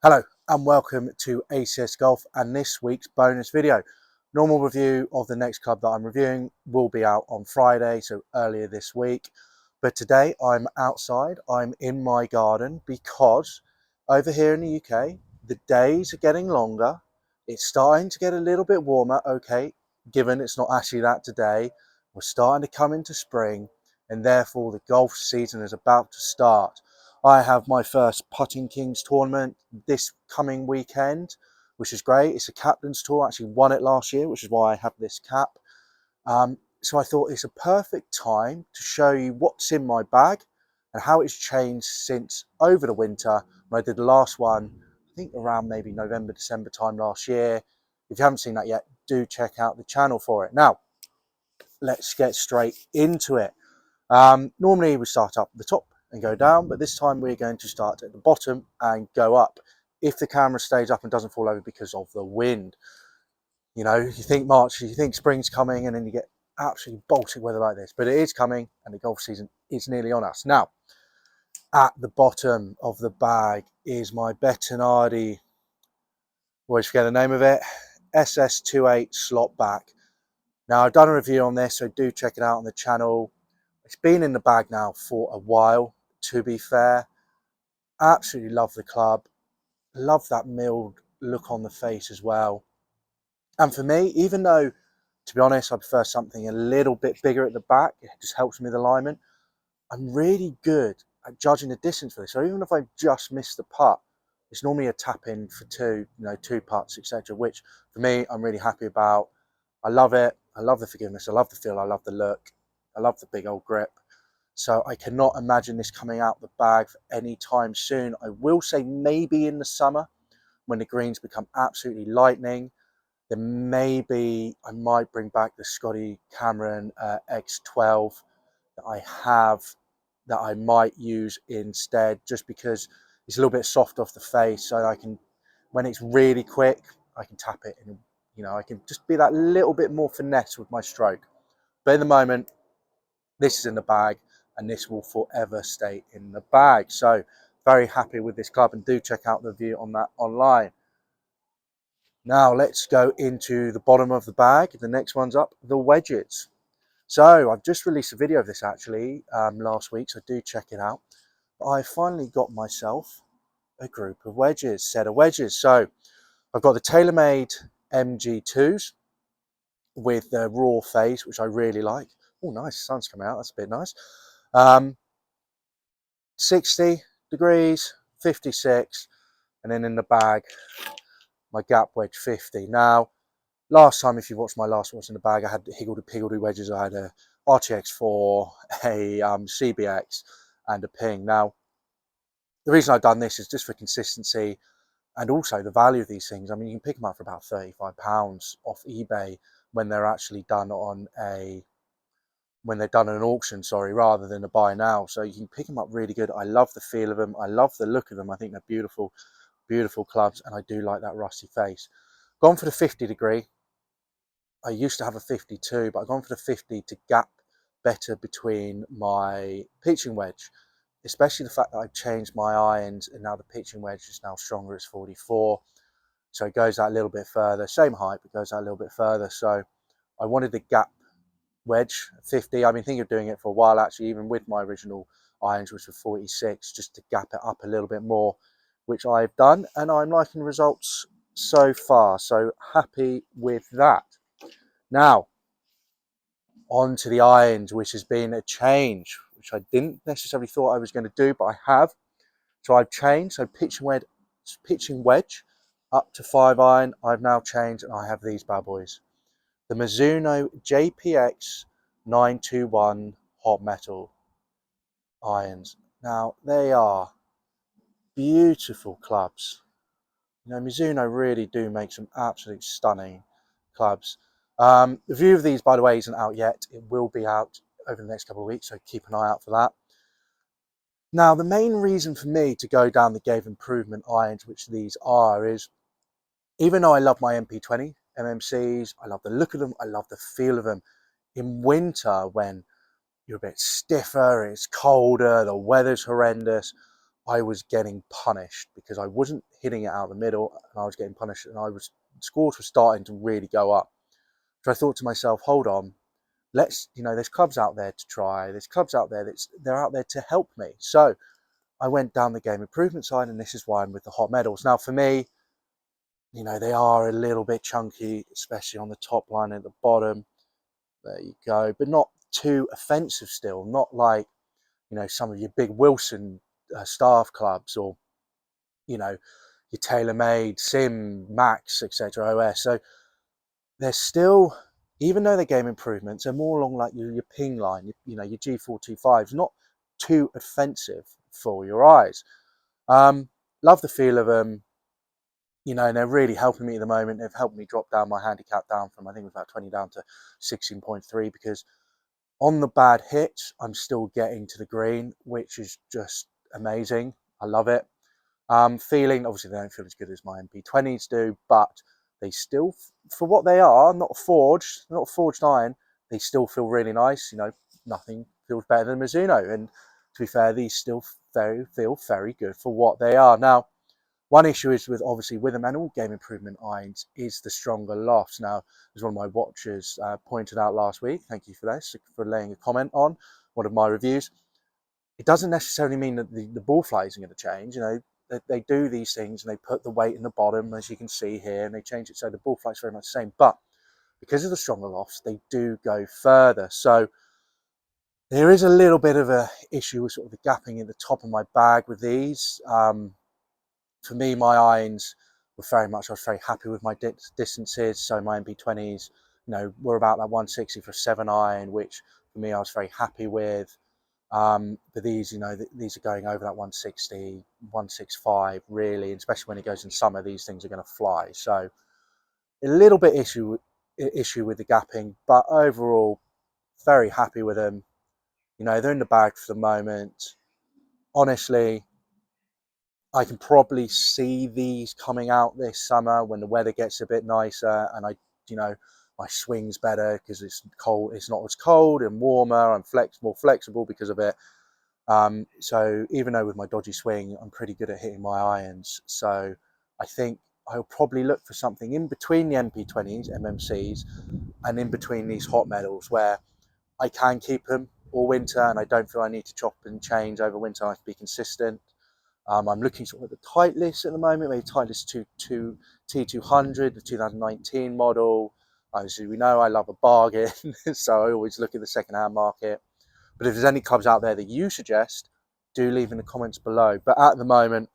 Hello and welcome to ACS Golf and this week's bonus video. Normal review of the next club that I'm reviewing will be out on Friday, so earlier this week. But today I'm outside, I'm in my garden because over here in the UK, the days are getting longer. It's starting to get a little bit warmer, okay, given it's not actually that today. We're starting to come into spring and therefore the golf season is about to start. I have my first Putting Kings tournament this coming weekend, which is great. It's a captain's tour. I actually won it last year, which is why I have this cap. So I thought it's a perfect time to show you what's in my bag and how it's changed since over the winter when I did the last one, I think around maybe November, December time last year. If you haven't seen that yet, do check out the channel for it. Now, let's get straight into it. Normally we start up at the top and go down, but this time we're going to start at the bottom and go up if the camera stays up and doesn't fall over because of the wind. You know, you think March, you think spring's coming, and then you get absolutely Baltic weather like this, but it is coming and the golf season is nearly on us. Now, at the bottom of the bag is my Bettinardi, always forget the name of it, SS28 slot back. Now, I've done a review on this, so do check it out on the channel. It's been in the bag now for a while, to be fair. Absolutely love the club. Love that milled look on the face as well. And for me, even though, to be honest, I prefer something a little bit bigger at the back, it just helps me with alignment, I'm really good at judging the distance for this. So even if I just miss the putt, it's normally a tap in for two, two putts, etc. Which for me, I'm really happy about. I love it. I love the forgiveness. I love the feel. I love the look. I love the big old grip. So I cannot imagine this coming out the bag for any time soon. I will say maybe in the summer when the greens become absolutely lightning, then maybe I might bring back the Scotty Cameron X12 that I have that I might use instead, just because it's a little bit soft off the face, so I can, when it's really quick, I can tap it and I can just be that little bit more finesse with my stroke. But in the moment, this is in the bag and this will forever stay in the bag. So very happy with this club, and do check out the review on that online. Now let's go into the bottom of the bag. The next one's up, the wedges. So I've just released a video of this actually last week, so do check it out. I finally got myself a group of wedges, set of wedges. So I've got the TaylorMade MG2s with the raw face, which I really like. Oh, nice, sun's coming out, that's a bit nice. 60 degrees, 56, and then in the bag, my Gap Wedge 50. Now, last time, if you watched my last What's in the Bag, I had higgledy-piggledy wedges. I had a RTX4, a CBX, and a Ping. Now, the reason I've done this is just for consistency and also the value of these things. I mean, you can pick them up for about £35 off eBay when they're actually done on a an auction, sorry, rather than a buy now. So you can pick them up really good. I love the feel of them. I love the look of them. I think they're beautiful, beautiful clubs, and I do like that rusty face. Gone for the 50 degree. I used to have a 52, but I've gone for the 50 to gap better between my pitching wedge, especially the fact that I've changed my irons and now the pitching wedge is now stronger, it's 44. So it goes out a little bit further, same height, but goes out a little bit further. So I wanted the gap wedge 50. I've been thinking of doing it for a while actually, even with my original irons, which were 46, just to gap it up a little bit more, which I've done, and I'm liking the results so far. So happy with that. Now, on to the irons, which has been a change, which I didn't necessarily thought I was going to do, but I have. So I've changed. So pitching wedge up to 5-iron. I've now changed, and I have these bad boys. The Mizuno JPX 921 hot metal irons. Now, they are beautiful clubs. Mizuno really do make some absolute stunning clubs. The review of these, by the way, isn't out yet. It will be out over the next couple of weeks, so keep an eye out for that. Now, the main reason for me to go down the Game Improvement irons, which these are, is even though I love my MP20 MMCs, I love the look of them, I love the feel of them. In winter, when you're a bit stiffer, it's colder, the weather's horrendous, I was getting punished because I wasn't hitting it out the middle, and I was getting punished, and scores were starting to really go up. So I thought to myself, hold on, there's clubs out there to try. There's clubs out there they're out there to help me. So I went down the game improvement side, and this is why I'm with the hot metals. Now, for me, they are a little bit chunky, especially on the top line at the bottom. There you go, but not too offensive still. Not like, some of your big Wilson staff clubs, or, your TaylorMade, Sim, Max, etc., OS. So they're still, even though they're game improvements, they're more along like your ping line, your G425s, not too offensive for your eyes. Love the feel of them, and they're really helping me at the moment. They've helped me drop down my handicap down from, I think it was about 20 down to 16.3, because on the bad hits, I'm still getting to the green, which is just amazing. I love it. Feeling, obviously they don't feel as good as my MP20s do, but they still, for what they are, not a forged iron, they still feel really nice. Nothing feels better than Mizuno, and to be fair, these still feel very good for what they are. Now, one issue is with them, and all game improvement irons, is the stronger lofts. Now, as one of my watchers pointed out last week, thank you for this, for laying a comment on one of my reviews. It doesn't necessarily mean that the ball flight isn't going to change. They do these things, and they put the weight in the bottom, as you can see here, and they change it so the ball flight's very much the same. But because of the stronger lofts, they do go further. So there is a little bit of a issue with sort of the gapping in the top of my bag with these. For me, my irons were I was very happy with my distances. So my MP20s, were about that 160 for a 7 iron, which for me I was very happy with. But these, these are going over that 160, 165 really, especially when it goes in summer, these things are going to fly. So a little bit issue with the gapping, but overall very happy with them. They're in the bag for the moment. Honestly, I can probably see these coming out this summer when the weather gets a bit nicer, and my swing's better because it's cold. It's not as cold and warmer. I'm more flexible because of it. So even though with my dodgy swing, I'm pretty good at hitting my irons. So I think I'll probably look for something in between the MP20s, MMCs, and in between these hot metals where I can keep them all winter, and I don't feel I need to chop and change over winter. I have to be consistent. I'm looking sort of at the Titleist at the moment, maybe Titleist T200, the 2019 model. As we know, I love a bargain, so I always look at the second-hand market. But if there's any clubs out there that you suggest, do leave in the comments below. But at the moment,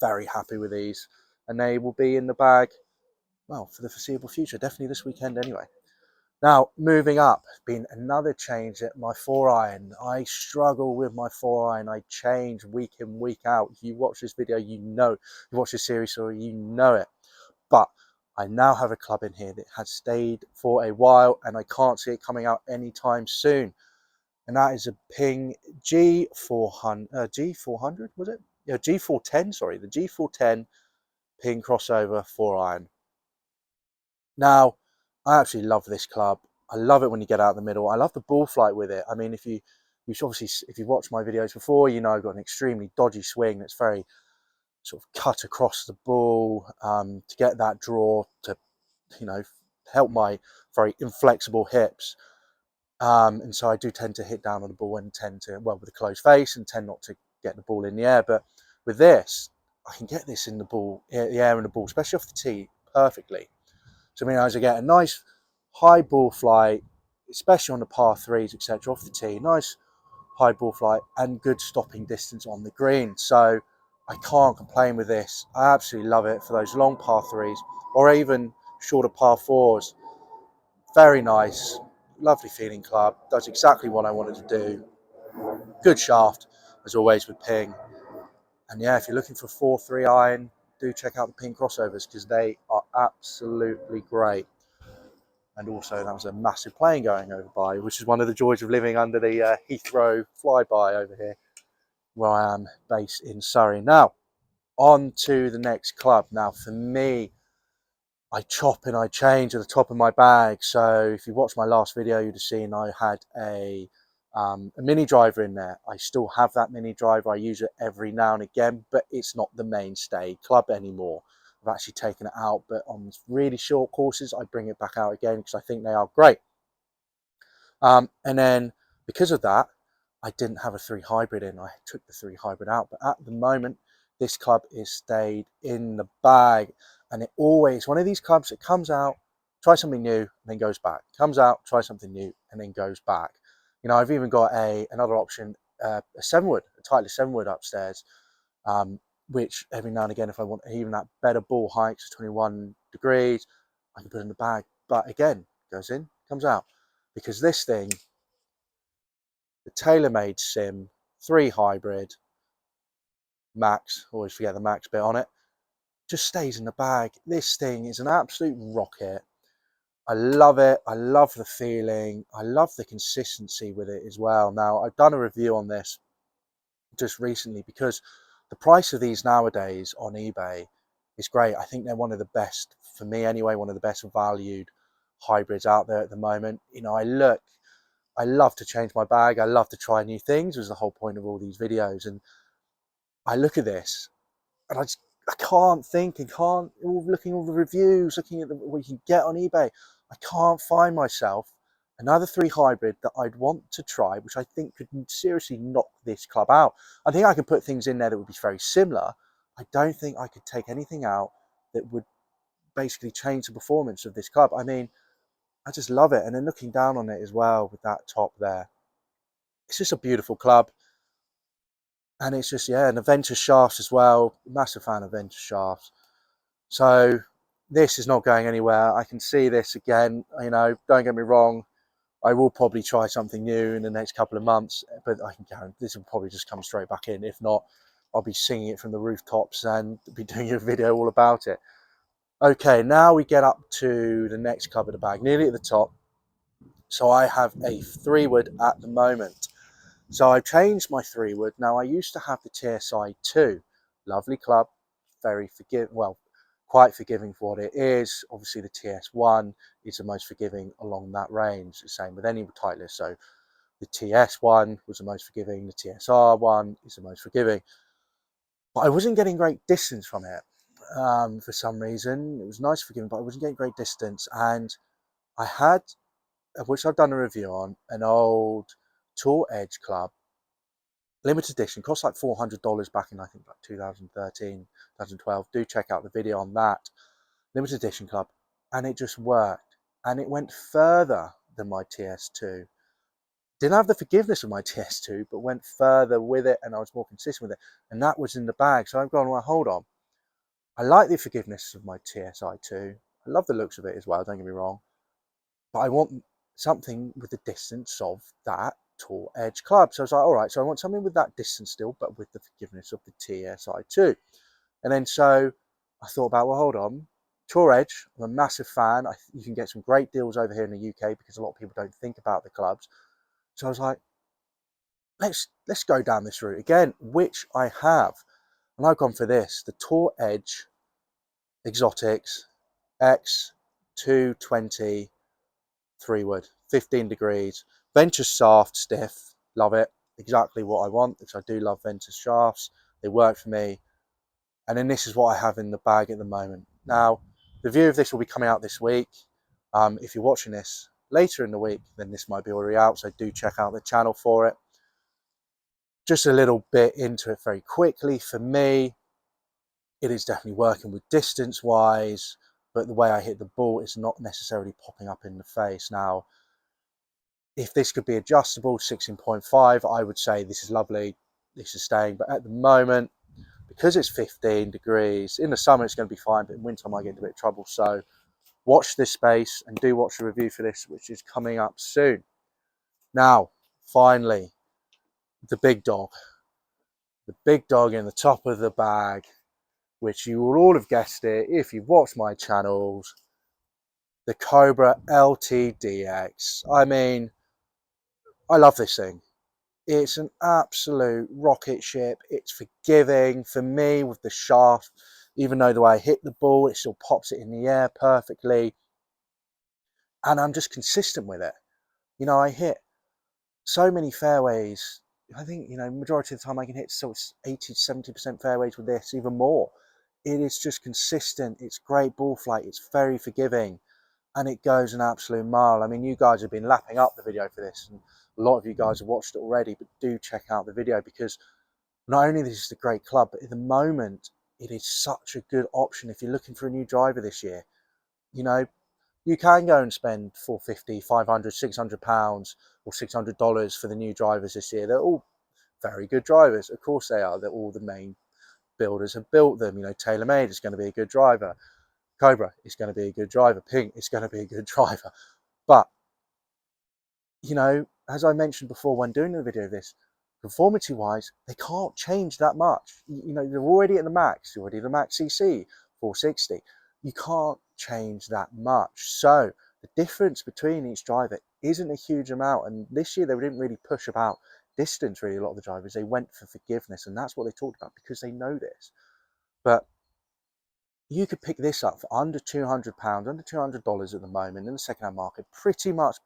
very happy with these, and they will be in the bag, well, for the foreseeable future, definitely this weekend anyway. Now, moving up, been another change at my 4 iron. I struggle with my 4 iron. I change week in, week out. If you watch this video, you watch this series, so you know it. But I now have a club in here that has stayed for a while, and I can't see it coming out anytime soon. And that is a Ping G400, was it? Yeah, G410, sorry, the G410 Ping crossover 4 iron. Now, I absolutely love this club. I love it when you get out the middle. I love the ball flight with it. I mean, if you've watched my videos before, I've got an extremely dodgy swing that's very sort of cut across the ball to get that draw to, help my very inflexible hips. And so I do tend to hit down on the ball and with a closed face, and tend not to get the ball in the air. But with this, I can get this in the air and the ball, especially off the tee, perfectly. So I get a nice high ball flight, especially on the par threes, etc., off the tee. Nice high ball flight and good stopping distance on the green. So I can't complain with this. I absolutely love it for those long par threes or even shorter par fours. Very nice, lovely feeling club. Does exactly what I wanted to do. Good shaft, as always with Ping. And yeah, if you're looking for 4-3 iron, do check out the Ping crossovers because they are absolutely great. And also, that was a massive plane going over by, which is one of the joys of living under the Heathrow flyby over here, where I am based in Surrey. Now, on to the next club. Now, for me, I chop and I change at the top of my bag. So if you watched my last video, you'd have seen I had a A mini driver in there. I still have that mini driver. I use it every now and again, but it's not the mainstay club anymore. I've actually taken it out, but on really short courses, I bring it back out again because I think they are great. And then because of that, I didn't have a 3 hybrid in. I took the 3 hybrid out, but at the moment, this club is stayed in the bag, and it always, one of these clubs, it comes out, try something new, and then goes back. Comes out, try something new, and then goes back. You know, I've even got another option, a 7-wood, a Titleist 7-wood upstairs, which every now and again, if I want even that better ball height, 21 degrees, I can put in the bag. But again, goes in, comes out, because this thing, the TaylorMade Sim 3 hybrid max, always forget the max bit on it, just stays in the bag. This thing is an absolute rocket. I love it. I love the feeling. I love the consistency with it as well. Now, I've done a review on this just recently because the price of these nowadays on eBay is great. I think they're one of the best, for me anyway, one of the best valued hybrids out there at the moment. You know, I love to change my bag. I love to try new things, was the whole point of all these videos. And I look at this and I can't think, and can't, looking at all the reviews, looking at what you can get on eBay, I can't find myself another 3 hybrid that I'd want to try, which I think could seriously knock this club out. I think I can put things in there that would be very similar. I don't think I could take anything out that would basically change the performance of this club. I mean, I just love it. And then looking down on it as well with that top there, it's just a beautiful club. And it's just, yeah, and the Ventus shafts as well. Massive fan of Ventus shafts. So this is not going anywhere. I can see this again. You know, don't get me wrong. I will probably try something new in the next couple of months, but I can guarantee this will probably just come straight back in. If not, I'll be singing it from the rooftops and be doing a video all about it. Okay, now we get up to the next club of the bag, nearly at the top. So I have a 3-wood at the moment. So I've changed my 3-wood. Now, I used to have the TSI 2. Lovely club, very forgiving, well, quite forgiving for what it is. Obviously, the TS1 is the most forgiving along that range. The same with any Titleist. So the TS1 was the most forgiving. The TSR1 is the most forgiving. But I wasn't getting great distance from it for some reason. It was nice forgiving, but I wasn't getting great distance. And I had, which I've done a review on, an old Tour Edge club, limited edition, cost like $400 back in, I think, like 2013, 2012. Do check out the video on that. Limited edition club. And it just worked. And it went further than my TS2. Didn't have the forgiveness of my TS2, but went further with it, and I was more consistent with it. And that was in the bag. So I've gone, well, hold on. I like the forgiveness of my TSI2. I love the looks of it as well, don't get me wrong. But I want something with the distance of that Tour Edge club. So I was like, all right, so I want something with that distance still, but with the forgiveness of the TSI2. And then so I thought about, well, hold on, Tour Edge, I'm a massive fan. You can get some great deals over here in the UK because a lot of people don't think about the clubs. So I was like, let's go down this route again, which I have. And I've gone for this, the Tour Edge Exotics X220 3-wood, 15 degrees, Ventus shaft stiff, love it, exactly what I want, because I do love Ventus shafts, they work for me. And then this is what I have in the bag at the moment. Now, the review of this will be coming out this week. If you're watching this later in the week, then this might be already out, so do check out the channel for it. Just a little bit into it very quickly. For me, it is definitely working with distance wise, but the way I hit the ball is not necessarily popping up in the face. Now, if this could be adjustable, 16.5, I would say this is lovely, this is staying. But at the moment, because it's 15 degrees, in the summer it's going to be fine, but in winter I might get into a bit of trouble. So watch this space and do watch the review for this, which is coming up soon. Now, finally, the big dog. The big dog in the top of the bag, which you will all have guessed it if you've watched my channels, the Cobra LTDX. I mean, I love this thing. It's an absolute rocket ship. It's forgiving for me with the shaft. Even though the way I hit the ball, it still pops it in the air perfectly. And I'm just consistent with it. You know, I hit so many fairways. I think, you know, majority of the time I can hit sort of 80 to 70% fairways with this, even more. It is just consistent. It's great ball flight. It's very forgiving, and it goes an absolute mile. I mean, you guys have been lapping up the video for this, and a lot of you guys have watched it already, but do check out the video, because not only this is a great club, but at the moment it is such a good option if you're looking for a new driver this year. You know, you can go and spend 450, 500, 600 pounds or $600 for the new drivers this year. They're all very good drivers. Of course they are. They're all the main builders have built them. You know, TaylorMade is going to be a good driver. Cobra is going to be a good driver. Ping is going to be a good driver. But, you know, as I mentioned before when doing the video of this, conformity wise, they can't change that much. You know, they're already at the max. You're already at the max CC, 460. You can't change that much. So the difference between each driver isn't a huge amount. And this year they didn't really push about distance, really. A lot of the drivers, they went for forgiveness, and that's what they talked about, because they know this. But you could pick this up for under £200, under $200 at the moment in the second-hand market, pretty much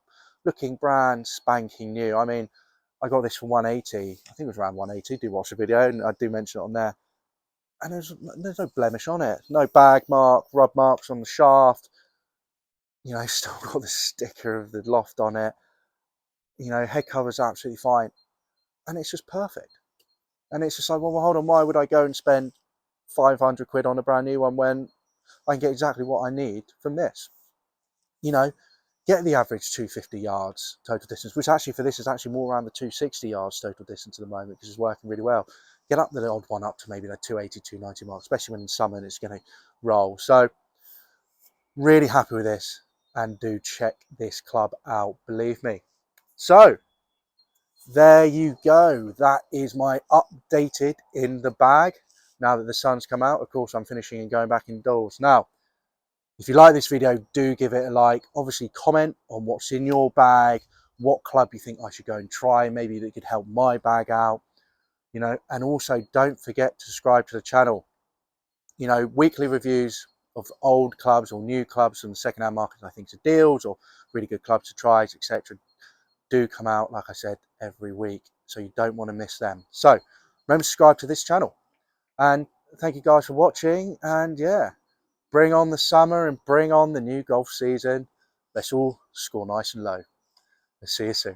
looking brand spanking new. I mean, I got this for 180. I think it was around 180. Do watch the video, and I do mention it on there. And there's no blemish on it, no bag mark, rub marks on the shaft. You know, still got the sticker of the Loft on it. You know, head cover's absolutely fine, and it's just perfect. And it's just like, well, hold on, why would I go and spend 500 quid on a brand new one when I can get exactly what I need from this? You know, get the average 250 yards total distance, which actually for this is actually more around the 260 yards total distance at the moment, because it's working really well. Get up the odd one up to maybe the 280, 290 marks, especially when in summer and it's going to roll. So really happy with this, and do check this club out, believe me. So there you go. That is my updated in the bag. Now that the sun's come out, of course, I'm finishing and going back indoors. Now, if you like this video, do give it a like. Obviously, comment on what's in your bag, what club you think I should go and try, maybe that could help my bag out, you know, and also don't forget to subscribe to the channel. You know, weekly reviews of old clubs or new clubs from the second-hand market, I think, are deals or really good clubs to try, etc. do come out, like I said, every week, so you don't want to miss them. So remember to subscribe to this channel, and thank you guys for watching. And yeah, bring on the summer and bring on the new golf season. Let's all score nice and low. Let's see you soon.